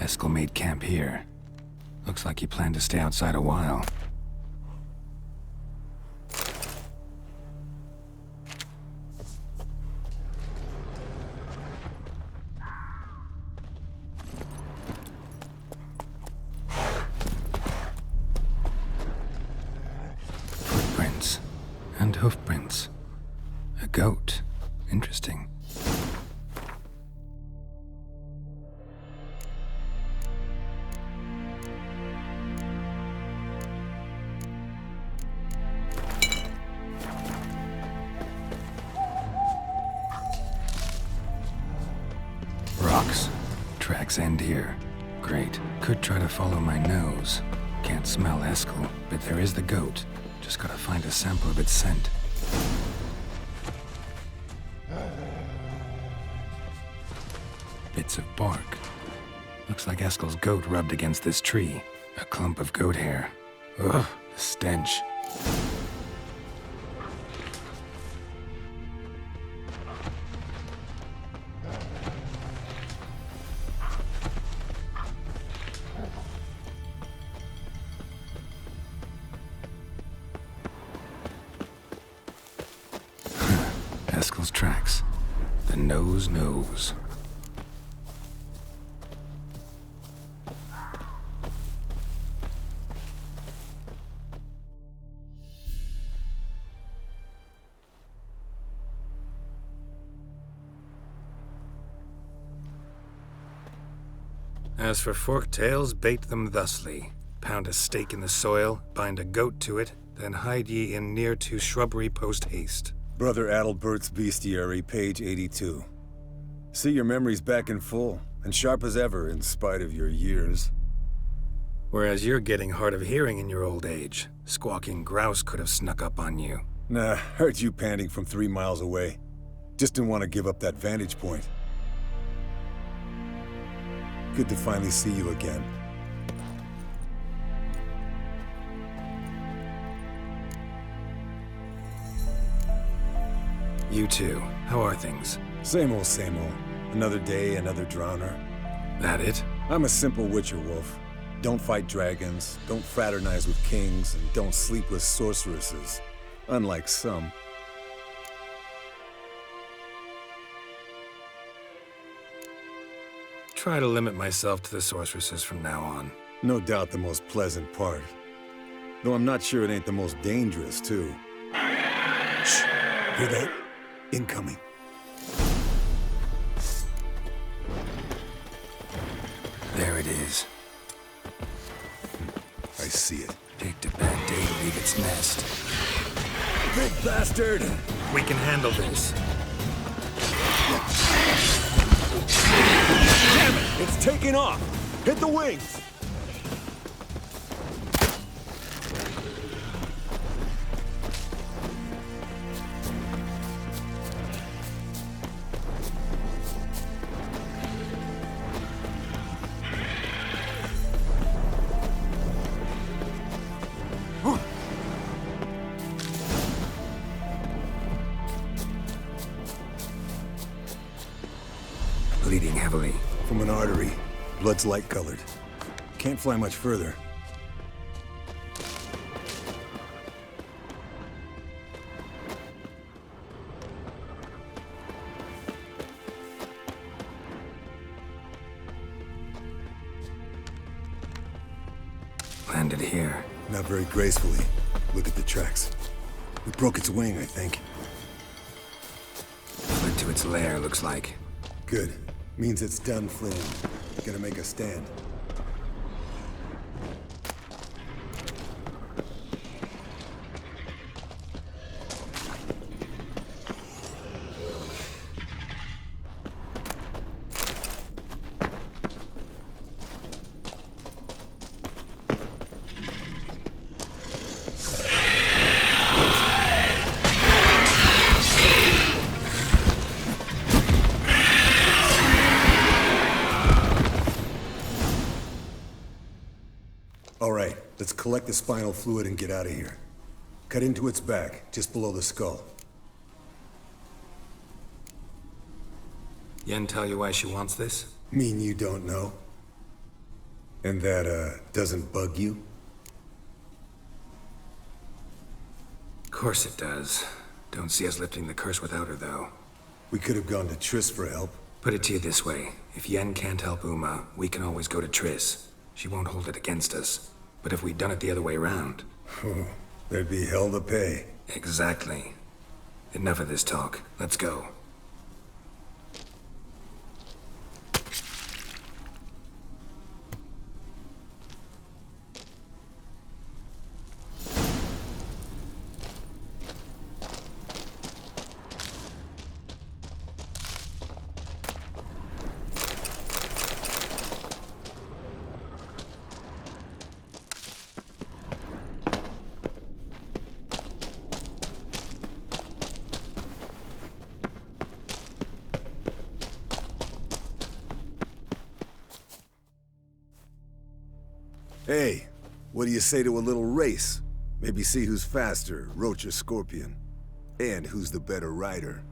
Eskel made camp here. Looks like he planned to stay outside a while. Footprints and hoofprints. A goat. Interesting. Rocks. Tracks end here. Great. Could try to follow my nose. Can't smell Eskel, but there is the goat. Just gotta find a sample of its scent. Bits of bark. Looks like Eskel's goat rubbed against this tree. A clump of goat hair. Ugh, the stench. Eskel's tracks. The nose knows. As for forked tails, bait them thusly. Pound a stake in the soil, bind a goat to it, then hide ye in near to shrubbery post haste. Brother Adalbert's Bestiary, page 82. See, your memory's back in full, and sharp as ever in spite of your years. Whereas you're getting hard of hearing in your old age. Squawking grouse could have snuck up on you. Nah, heard you panting from 3 miles away. Just didn't want to give up that vantage point. Good to finally see you again. You too. How are things? Same old, same old. Another day, another drowner. That it? I'm a simple witcher wolf. Don't fight dragons, don't fraternize with kings, and don't sleep with sorceresses. Unlike some. Try to limit myself to the sorceresses from now on. No doubt the most pleasant part. Though I'm not sure it ain't the most dangerous, too. Shh! Hear that? Incoming. There it is. I see it. Picked a bad day to leave its nest. Big bastard! We can handle this. Damn it! It's taking off! Hit the wings! Bleeding heavily. From an artery. Blood's light-colored. Can't fly much further. Landed here. Not very gracefully. Look at the tracks. We broke its wing, I think. Fled to its lair, looks like. Good. Means it's done fleeing. Gonna make a stand. All right, let's collect the spinal fluid and get out of here. Cut into its back, just below the skull. Yen tell you why she wants this? Mean you don't know? And that, doesn't bug you? Of course it does. Don't see us lifting the curse without her, though. We could have gone to Triss for help. Put it to you this way. If Yen can't help Uma, we can always go to Triss. She won't hold it against us. But if we'd done it the other way around... There'd be hell to pay. Exactly. Enough of this talk. Let's go. Hey, what do you say to a little race? Maybe see who's faster, Roach or Scorpion. And who's the better rider.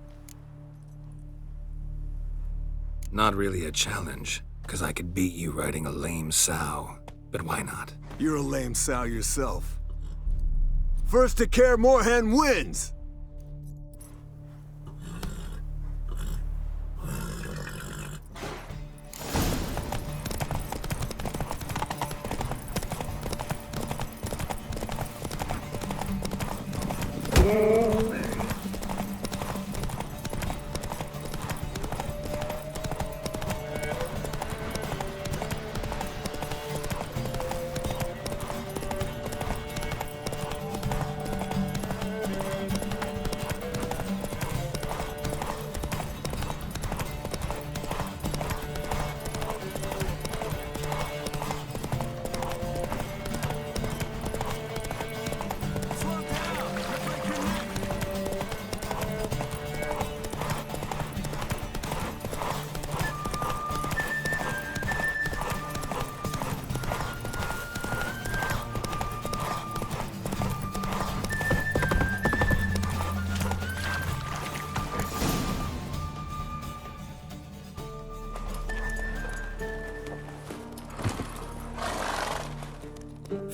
Not really a challenge, because I could beat you riding a lame sow. But why not? You're a lame sow yourself. First to Kaer Morhen wins!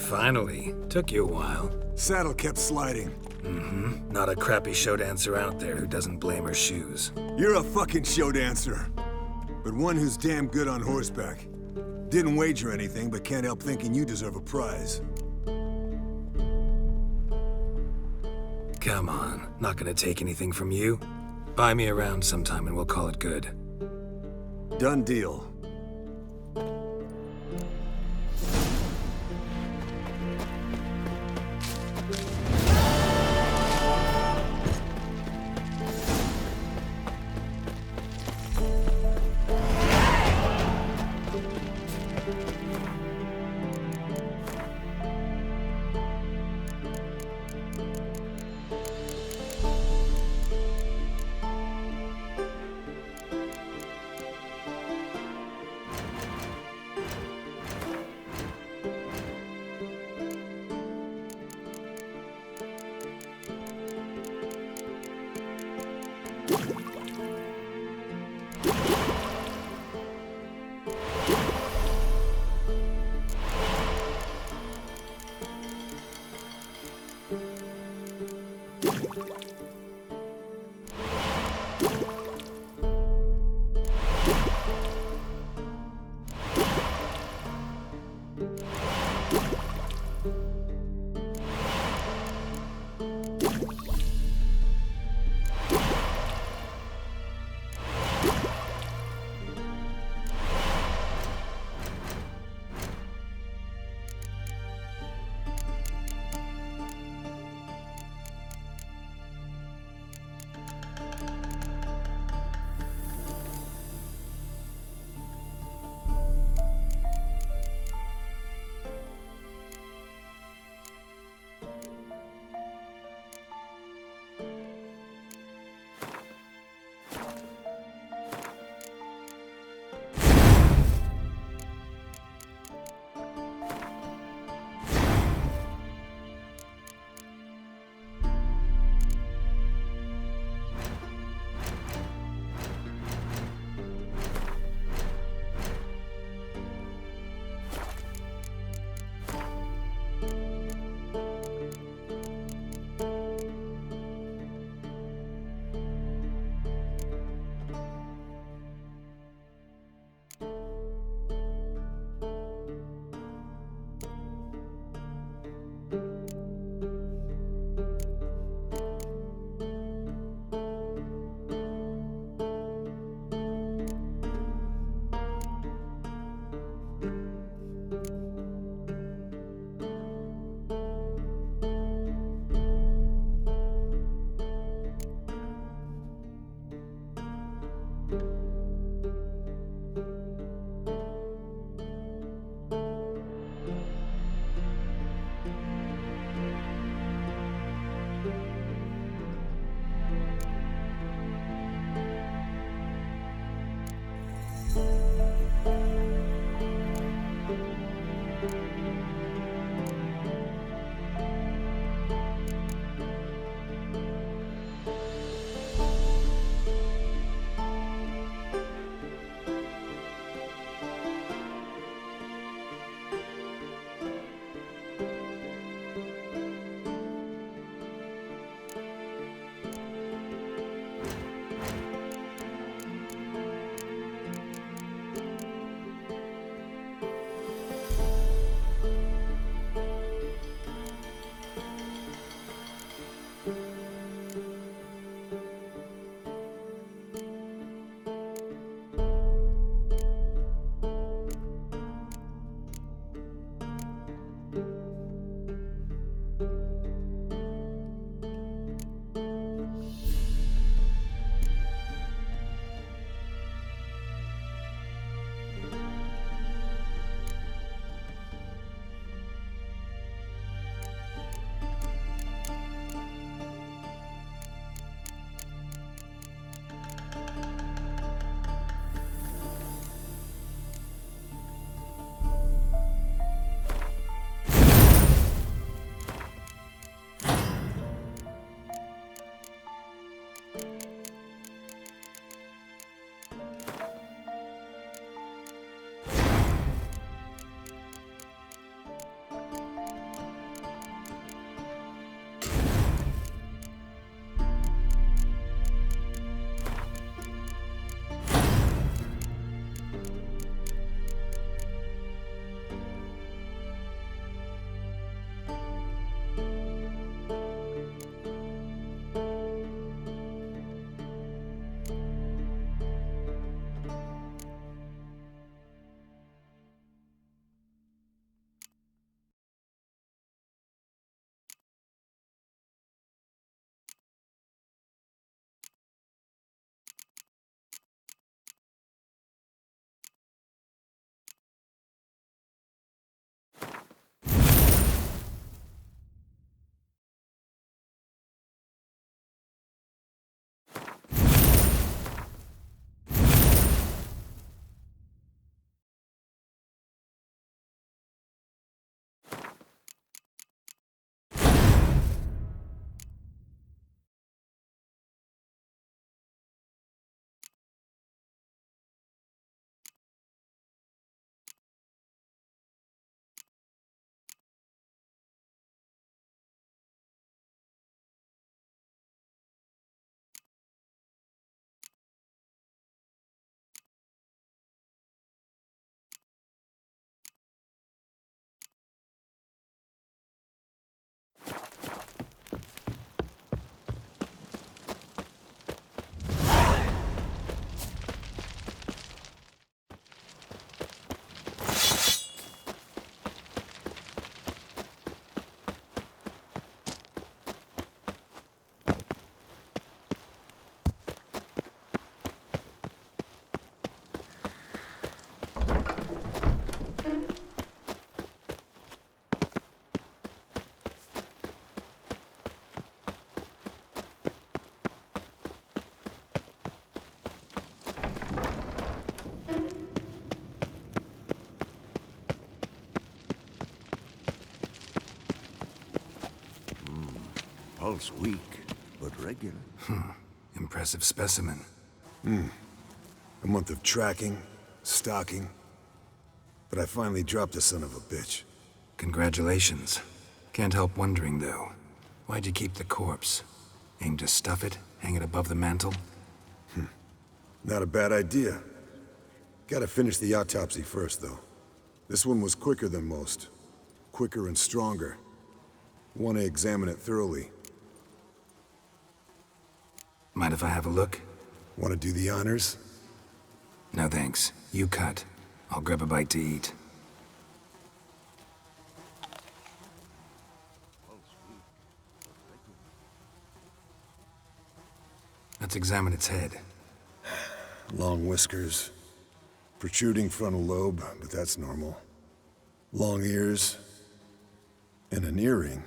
Finally. Took you a while. Saddle kept sliding. Mm-hmm. Not a crappy show dancer out there who doesn't blame her shoes. You're a fucking show dancer. But one who's damn good on horseback. Didn't wager anything, but can't help thinking you deserve a prize. Come on. Not gonna take anything from you. Buy me around sometime and we'll call it good. Done deal. Pulse weak, but regular. Impressive specimen. A month of tracking, stalking. But I finally dropped the son of a bitch. Congratulations. Can't help wondering, though. Why'd you keep the corpse? Aim to stuff it? Hang it above the mantel? Not a bad idea. Gotta finish the autopsy first, though. This one was quicker than most. Quicker and stronger. Want to examine it thoroughly. Mind if I have a look? Want to do the honors? No thanks. You cut. I'll grab a bite to eat. Let's examine its head. Long whiskers. Protruding frontal lobe, but that's normal. Long ears. And an earring.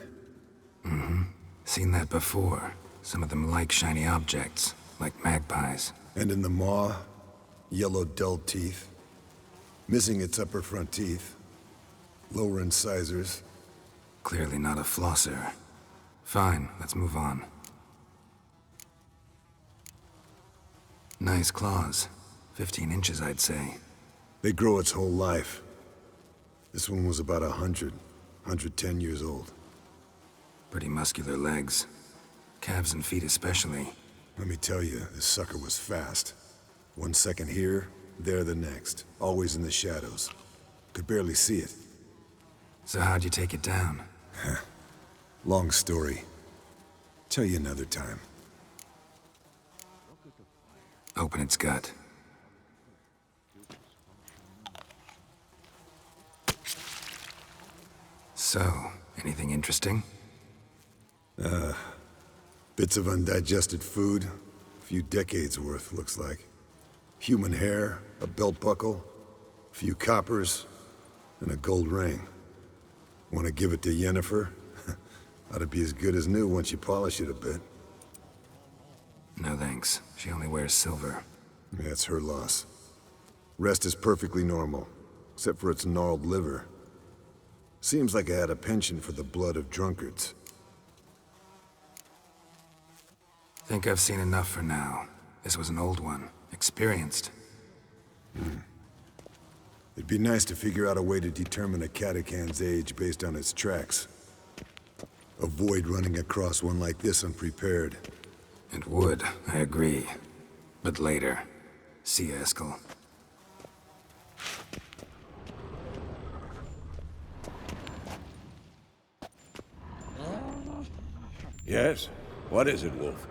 Seen that before. Some of them like shiny objects, like magpies. And in the maw, yellow dull teeth. Missing its upper front teeth. Lower incisors. Clearly not a flosser. Fine, let's move on. Nice claws. 15 inches, I'd say. They grow its whole life. This one was about 110 years old. Pretty muscular legs. Calves and feet especially. Let me tell you, this sucker was fast. 1 second here, there the next. Always in the shadows. Could barely see it. So how'd you take it down? Long story. Tell you another time. Open its gut. So, anything interesting? Bits of undigested food. A few decades worth, looks like. Human hair, a belt buckle, a few coppers, and a gold ring. Want to give it to Yennefer? Ought to be as good as new once you polish it a bit. No thanks. She only wears silver. Yeah, it's her loss. Rest is perfectly normal, except for its gnarled liver. Seems like I had a penchant for the blood of drunkards. Think I've seen enough for now. This was an old one. Experienced. It'd be nice to figure out a way to determine a Catacan's age based on its tracks. Avoid running across one like this unprepared. It would, I agree. But later. See you, Eskel. Yes? What is it, Wolf?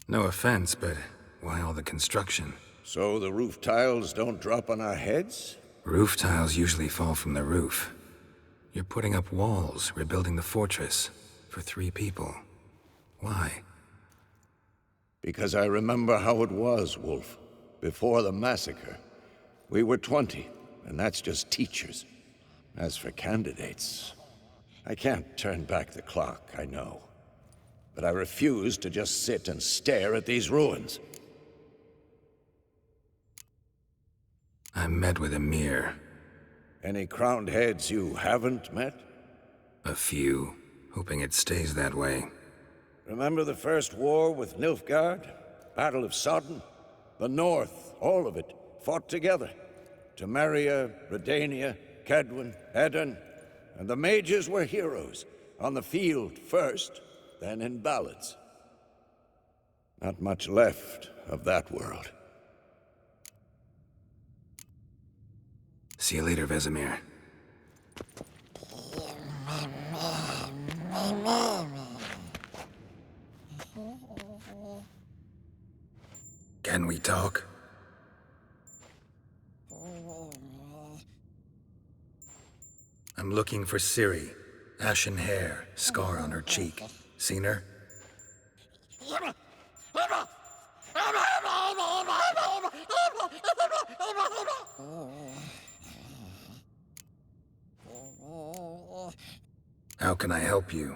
No offense, but why all the construction? So the roof tiles don't drop on our heads? Roof tiles usually fall from the roof. You're putting up walls, rebuilding the fortress. For 3 people. Why? Because I remember how it was, Wolf. Before the massacre. We were 20, and that's just teachers. As for candidates, I can't turn back the clock, I know. But I refuse to just sit and stare at these ruins. I met with Emir. Any crowned heads you haven't met? A few. Hoping it stays that way. Remember the first war with Nilfgaard? Battle of Sodden? The North, all of it, fought together. Temeria, Redania, Kedwen, Edirn, and the mages were heroes. On the field first, then in ballads. Not much left of that world. See you later, Vesemir. Can we talk? I'm looking for Ciri. Ashen hair, scar on her cheek. Seen her? How can I help you?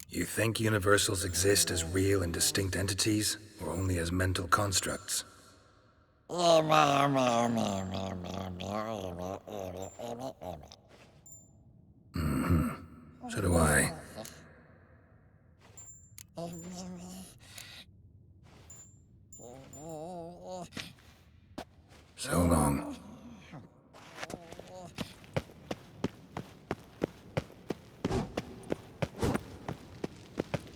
You think universals exist as real and distinct entities, or only as mental constructs? So do I. So long.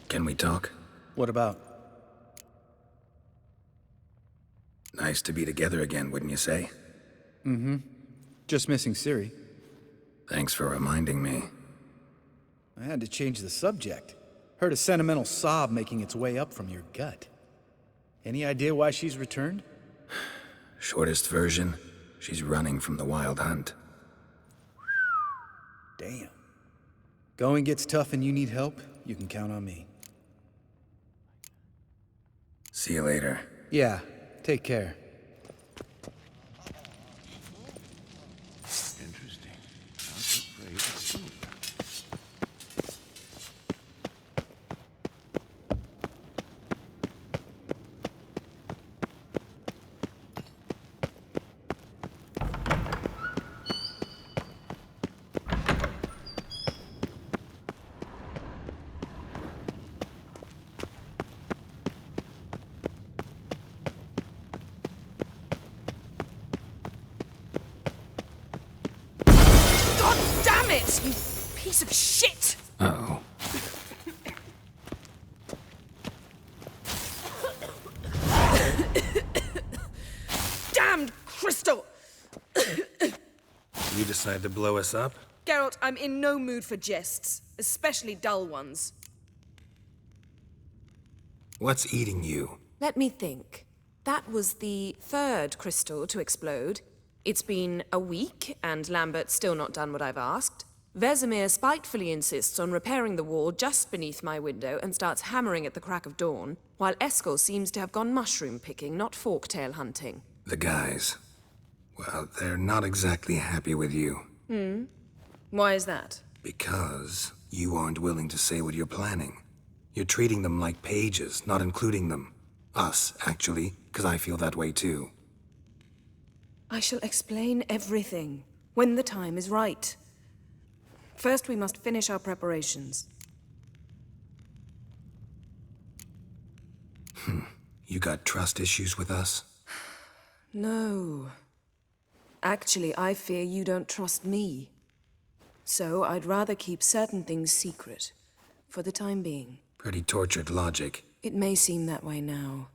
Can we talk? What about? Nice to be together again, wouldn't you say? Just missing Siri. Thanks for reminding me. I had to change the subject. Heard a sentimental sob making its way up from your gut. Any idea why she's returned? Shortest version, she's running from the Wild Hunt. Damn. Going gets tough and you need help, you can count on me. See you later. Yeah, take care. Interesting. Not afraid of silver. God damn it, you piece of shit! Uh-oh. Damned crystal! You decide to blow us up? Geralt, I'm in no mood for jests, especially dull ones. What's eating you? Let me think. That was the third crystal to explode. It's been a week, and Lambert's still not done what I've asked. Vesemir spitefully insists on repairing the wall just beneath my window and starts hammering at the crack of dawn, while Eskel seems to have gone mushroom picking, not forktail hunting. The guys. Well, they're not exactly happy with you. Why is that? Because you aren't willing to say what you're planning. You're treating them like pages, not including them. Us, actually, because I feel that way too. I shall explain everything, when the time is right. First, we must finish our preparations. You got trust issues with us? No. Actually, I fear you don't trust me. So I'd rather keep certain things secret, for the time being. Pretty tortured logic. It may seem that way now,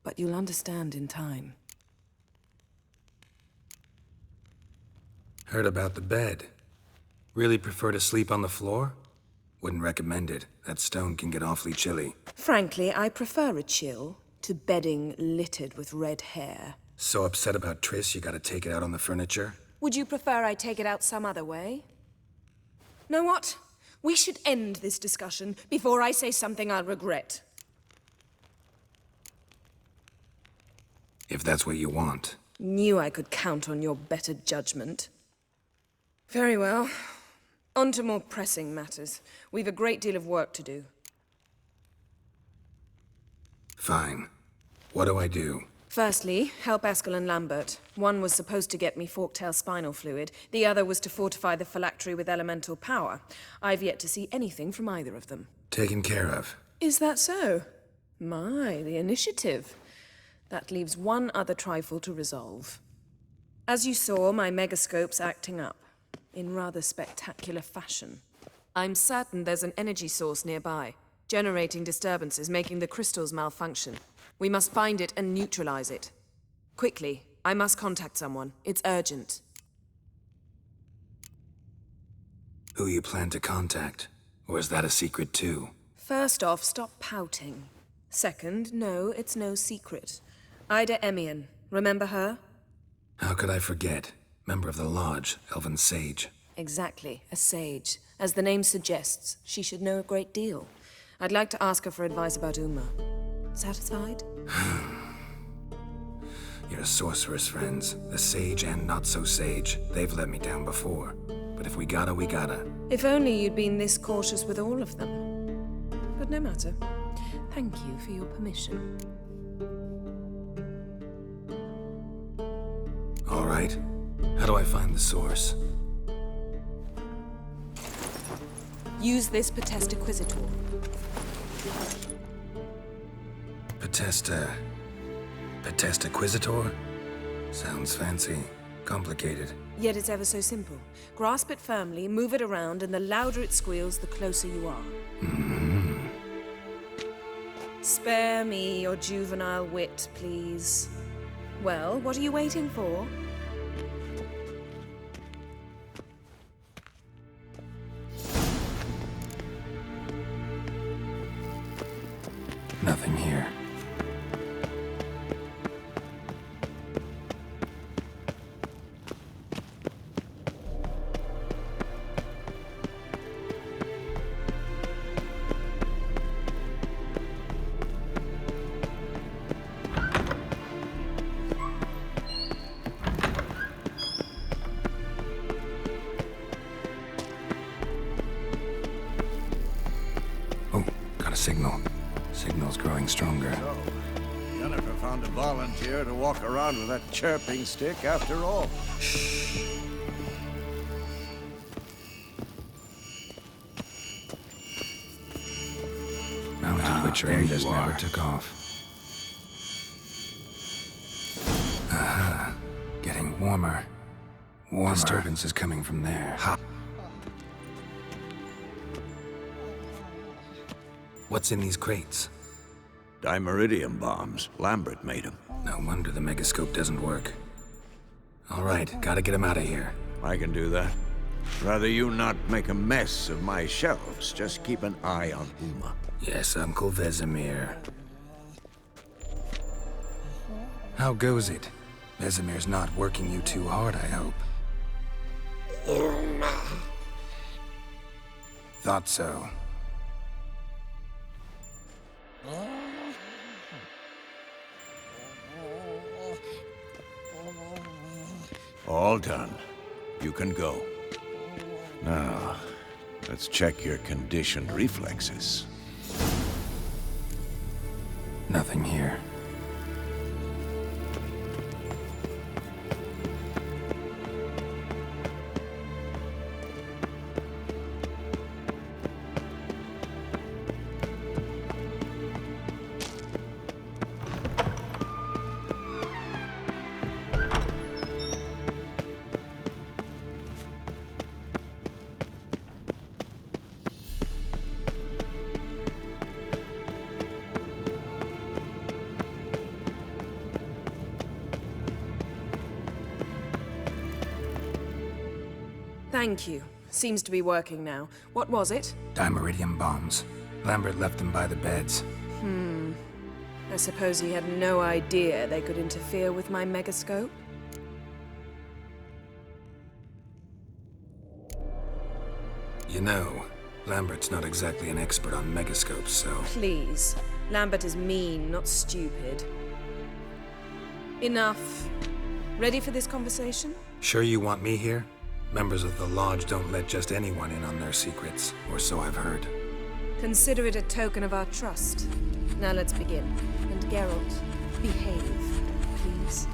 but you'll understand in time. Heard about the bed. Really prefer to sleep on the floor? Wouldn't recommend it. That stone can get awfully chilly. Frankly, I prefer a chill to bedding littered with red hair. So upset about Triss, you gotta take it out on the furniture? Would you prefer I take it out some other way? Know what? We should end this discussion before I say something I'll regret. If that's what you want. Knew I could count on your better judgment. Very well. On to more pressing matters. We've a great deal of work to do. Fine. What do I do? Firstly, help Eskel and Lambert. One was supposed to get me forktail spinal fluid. The other was to fortify the phylactery with elemental power. I've yet to see anything from either of them. Taken care of. Is that so? My, the initiative. That leaves one other trifle to resolve. As you saw, my megascope's acting up, in rather spectacular fashion. I'm certain there's an energy source nearby, generating disturbances, making the crystals malfunction. We must find it and neutralize it. Quickly, I must contact someone. It's urgent. Who you plan to contact? Or is that a secret too? First off, stop pouting. Second, no, it's no secret. Ida Emian. Remember her? How could I forget? Member of the Lodge, Elven Sage. Exactly, a sage. As the name suggests, she should know a great deal. I'd like to ask her for advice about Uma. Satisfied? Your sorceress friends, the sage and not-so-sage, they've let me down before. But if we gotta, we gotta. If only you'd been this cautious with all of them. But no matter. Thank you for your permission. All right. How do I find the source? Use this Potestaquizitor. Potestaquizitor? Sounds fancy. Complicated. Yet it's ever so simple. Grasp it firmly, move it around, and the louder it squeals, the closer you are. Spare me your juvenile wit, please. Well, what are you waiting for? Nothing here. Oh, got a signal. Signal's growing stronger. So, Jennifer found a volunteer to walk around with that chirping stick after all. Mounted Witcher Rangers never took off. Aha. Getting warmer. Disturbance is coming from there. What's in these crates? Dimeridium bombs. Lambert made them. No wonder the megascope doesn't work. All right, gotta get him out of here. I can do that. Rather you not make a mess of my shelves. Just keep an eye on Uma. Yes, Uncle Vesemir. How goes it? Vesemir's not working you too hard, I hope. Thought so. All done. You can go. Now, let's check your conditioned reflexes. Nothing here. Thank you. Seems to be working now. What was it? Dimeridium bombs. Lambert left them by the beds. I suppose he had no idea they could interfere with my megascope? You know, Lambert's not exactly an expert on megascopes, so... Please. Lambert is mean, not stupid. Enough. Ready for this conversation? Sure you want me here? Members of the Lodge don't let just anyone in on their secrets, or so I've heard. Consider it a token of our trust. Now let's begin. And Geralt, behave, please.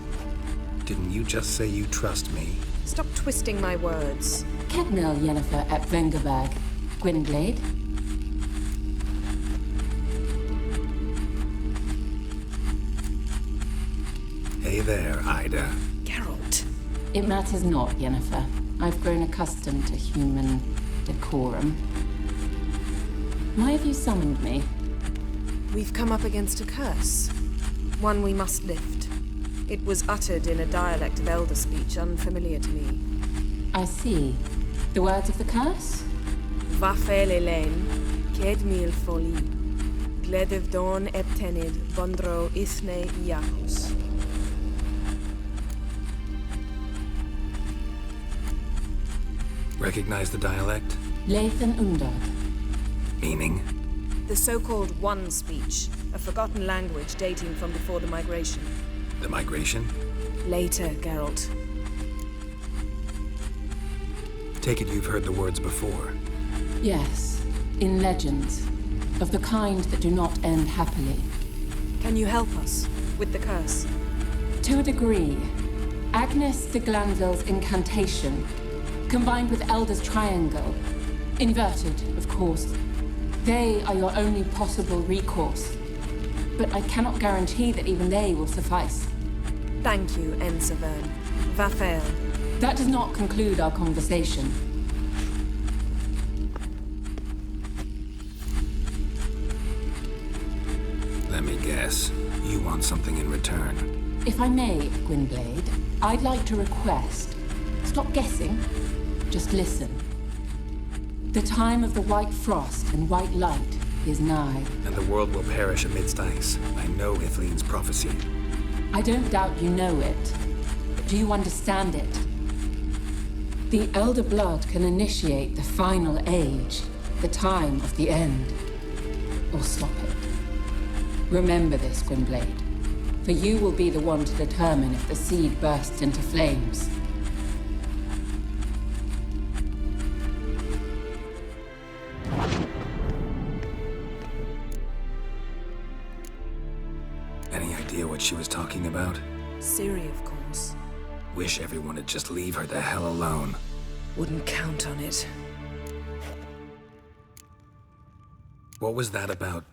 Didn't you just say you trust me? Stop twisting my words. Kednel Yennefer at Vengerberg. Gwynblade. Hey there, Ida. Geralt. It matters not, Yennefer. I've grown accustomed to human decorum. Why have you summoned me? We've come up against a curse. One we must lift. It was uttered in a dialect of Elder speech unfamiliar to me. I see. The words of the curse? Vafel Elaine, Ked mil foli, Gledev don eptenid, Bondro Ithne Iacus. Recognize the dialect? Lathan Undod. Meaning? The so-called One speech, a forgotten language dating from before the migration. The migration? Later, Geralt. Take it you've heard the words before. Yes, in legends. Of the kind that do not end happily. Can you help us with the curse? To a degree. Agnes de Glanville's incantation, combined with Elder's triangle, inverted, of course. They are your only possible recourse. But I cannot guarantee that even they will suffice. Thank you, Ensavern. Vafael. That does not conclude our conversation. Let me guess. You want something in return. If I may, Gwynblade, I'd like to request. Stop guessing. Just listen. The time of the white frost and white light is nigh. And the world will perish amidst ice. I know Ithleen's prophecy. I don't doubt you know it. But do you understand it? The Elder Blood can initiate the final age, the time of the end, or stop it. Remember this, Gwynblade, for you will be the one to determine if the seed bursts into flames. Any idea what she was talking about? Ciri, of course. Wish everyone would just leave her the hell alone. Wouldn't count on it. What was that about?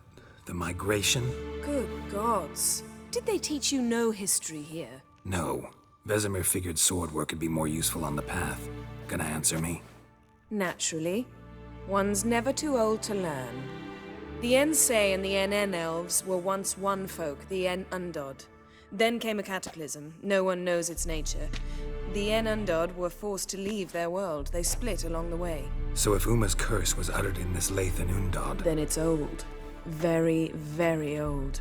The migration? Good gods. Did they teach you no history here? No. Vesemir figured sword work would be more useful on the path. Gonna answer me? Naturally. One's never too old to learn. The Ensei and the NN elves were once one folk, the En Undod. Then came a cataclysm. No one knows its nature. The En Undod were forced to leave their world. They split along the way. So if Uma's curse was uttered in this Lathan Undod... Then it's old. Very, very old.